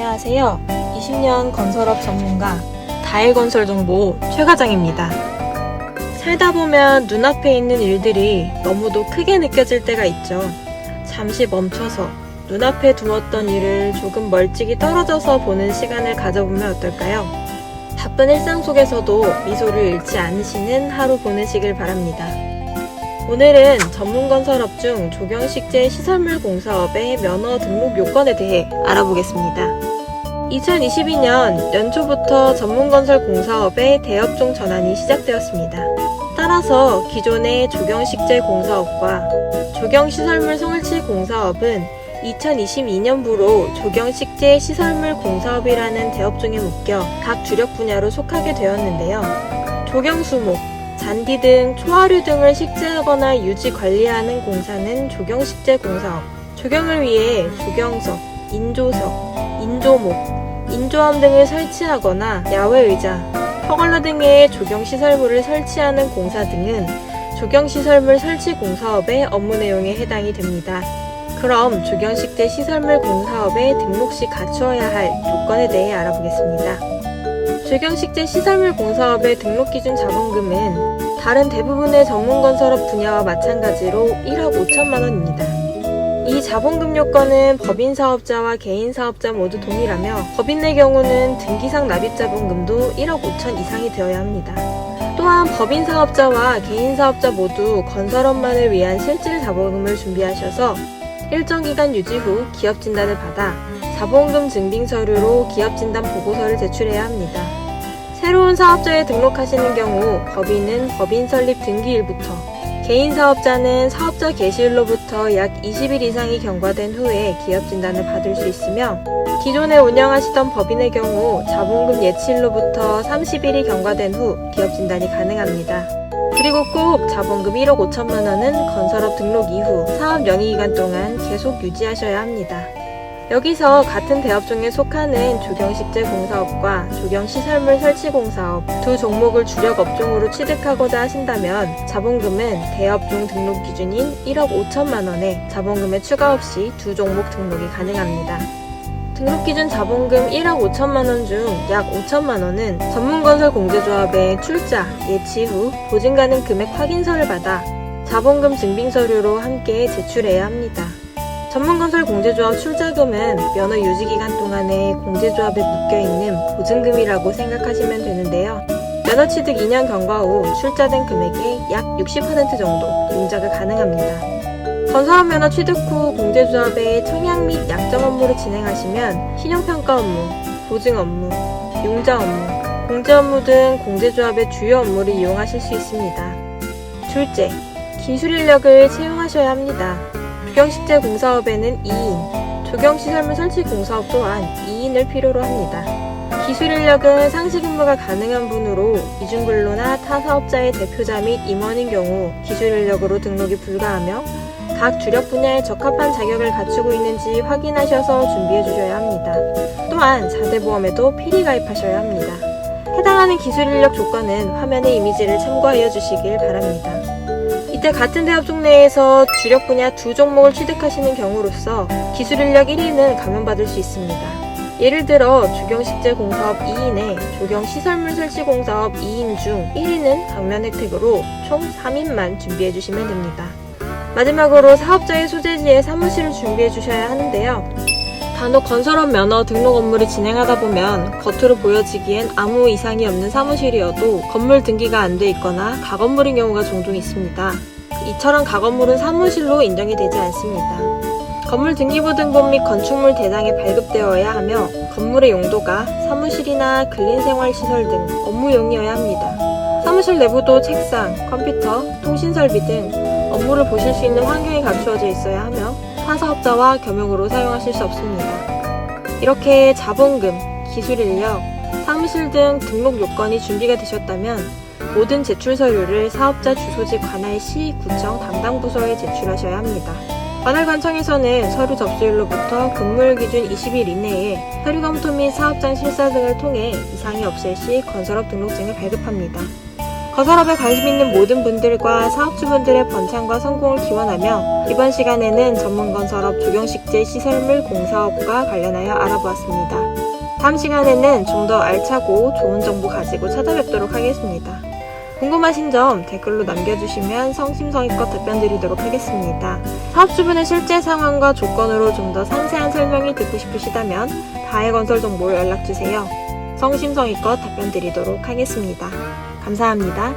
안녕하세요. 20년 건설업 전문가 다일건설정보 최과장입니다. 살다 보면 눈앞에 있는 일들이 너무도 크게 느껴질 때가 있죠. 잠시 멈춰서 눈앞에 두었던 일을 조금 멀찍이 떨어져서 보는 시간을 가져보면 어떨까요? 바쁜 일상 속에서도 미소를 잃지 않으시는 하루 보내시길 바랍니다. 오늘은 전문건설업 중 조경식재 시설물 공사업의 면허 등록 요건에 대해 알아보겠습니다. 2022년 연초부터 전문건설 공사업의 대업종 전환이 시작되었습니다. 따라서 기존의 조경식재 공사업과 조경시설물 설치 공사업은 2022년부로 조경식재 시설물 공사업이라는 대업종에 묶여 각 주력 분야로 속하게 되었는데요. 조경수목, 잔디 등 초하류 등을 식재하거나 유지 관리하는 공사는 조경식재 공사업, 조경을 위해 조경석, 인조석, 인조목, 인조함 등을 설치하거나 야외의자, 터걸러 등의 조경시설물을 설치하는 공사 등은 조경시설물 설치 공사업의 업무 내용에 해당이 됩니다. 그럼 조경식재 시설물 공사업에 등록 시 갖추어야 할 요건에 대해 알아보겠습니다. 조경식재 시설물 공사업의 등록기준 자본금은 다른 대부분의 전문건설업 분야와 마찬가지로 1억 5천만 원입니다. 이 자본금 요건은 법인사업자와 개인사업자 모두 동일하며 법인의 경우는 등기상 납입자본금도 1억 5천 이상이 되어야 합니다. 또한 법인사업자와 개인사업자 모두 건설업만을 위한 실질 자본금을 준비하셔서 일정 기간 유지 후 기업진단을 받아 자본금 증빙 서류로 기업진단 보고서를 제출해야 합니다. 새로운 사업자에 등록하시는 경우 법인은 법인 설립 등기일부터, 개인 사업자는 사업자 개시일로부터 약 20일 이상이 경과된 후에 기업진단을 받을 수 있으며 기존에 운영하시던 법인의 경우 자본금 예치일로부터 30일이 경과된 후 기업진단이 가능합니다. 그리고 꼭 자본금 1억 5천만 원은 건설업 등록 이후 사업 영위기간 동안 계속 유지하셔야 합니다. 여기서 같은 대업종에 속하는 조경식재 공사업과 조경시설물 설치 공사업 두 종목을 주력 업종으로 취득하고자 하신다면 자본금은 대업종 등록 기준인 1억 5천만 원에 자본금의 추가 없이 두 종목 등록이 가능합니다. 등록기준 자본금 1억 5천만 원 중 약 5천만 원은 전문건설공제조합의 출자, 예치 후 보증 가능 금액 확인서를 받아 자본금 증빙 서류로 함께 제출해야 합니다. 전문건설공제조합 출자금은 면허 유지기간 동안에 공제조합에 묶여있는 보증금이라고 생각하시면 되는데요. 면허 취득 2년 경과 후 출자된 금액의 약 60% 정도 용자가 가능합니다. 건설업 면허 취득 후 공제조합의 청약 및 약정 업무를 진행하시면 신용평가 업무, 보증 업무, 용자 업무, 공제 업무 등 공제조합의 주요 업무를 이용하실 수 있습니다. 둘째, 기술 인력을 채용하셔야 합니다. 조경식재 공사업에는 2인, 조경시설물 설치 공사업 또한 2인을 필요로 합니다. 기술 인력은 상시 근무가 가능한 분으로 이중근로나 타 사업자의 대표자 및 임원인 경우 기술 인력으로 등록이 불가하며 각 주력 분야에 적합한 자격을 갖추고 있는지 확인하셔서 준비해 주셔야 합니다. 또한 4대 보험에도 필히 가입하셔야 합니다. 해당하는 기술 인력 조건은 화면의 이미지를 참고하여 주시길 바랍니다. 이때 같은 대업종 내에서 주력 분야 두 종목을 취득하시는 경우로서 기술 인력 1인은 감면받을 수 있습니다. 예를 들어 조경식재 공사업 2인에 조경시설물 설치 공사업 2인 중 1인은 감면 혜택으로 총 3인만 준비해 주시면 됩니다. 마지막으로 사업자의 소재지에 사무실을 준비해 주셔야 하는데요. 간혹 건설업 면허 등록 업무를 진행하다 보면 겉으로 보여지기엔 아무 이상이 없는 사무실이어도 건물 등기가 안 돼 있거나 가건물인 경우가 종종 있습니다. 이처럼 가건물은 사무실로 인정이 되지 않습니다. 건물 등기부 등본 및 건축물 대장에 발급되어야 하며 건물의 용도가 사무실이나 근린생활시설 등 업무용이어야 합니다. 사무실 내부도 책상, 컴퓨터, 통신설비 등 업무를 보실 수 있는 환경이 갖추어져 있어야 하며 타사업자와 겸용으로 사용하실 수 없습니다. 이렇게 자본금, 기술 인력, 사무실 등 등록 요건이 준비가 되셨다면 모든 제출 서류를 사업자 주소지 관할시, 구청 담당 부서에 제출하셔야 합니다. 관할관청에서는 서류 접수일로부터 근무일 기준 20일 이내에 서류 검토 및 사업장 실사 등을 통해 이상이 없을 시 건설업 등록증을 발급합니다. 건설업에 관심 있는 모든 분들과 사업주분들의 번창과 성공을 기원하며 이번 시간에는 전문건설업 조경식재 시설물 공사업과 관련하여 알아보았습니다. 다음 시간에는 좀 더 알차고 좋은 정보 가지고 찾아뵙도록 하겠습니다. 궁금하신 점 댓글로 남겨주시면 성심성의껏 답변드리도록 하겠습니다. 사업주분의 실제 상황과 조건으로 좀 더 상세한 설명이 듣고 싶으시다면 다해건설정보로 연락주세요. 성심성의껏 답변드리도록 하겠습니다. 감사합니다.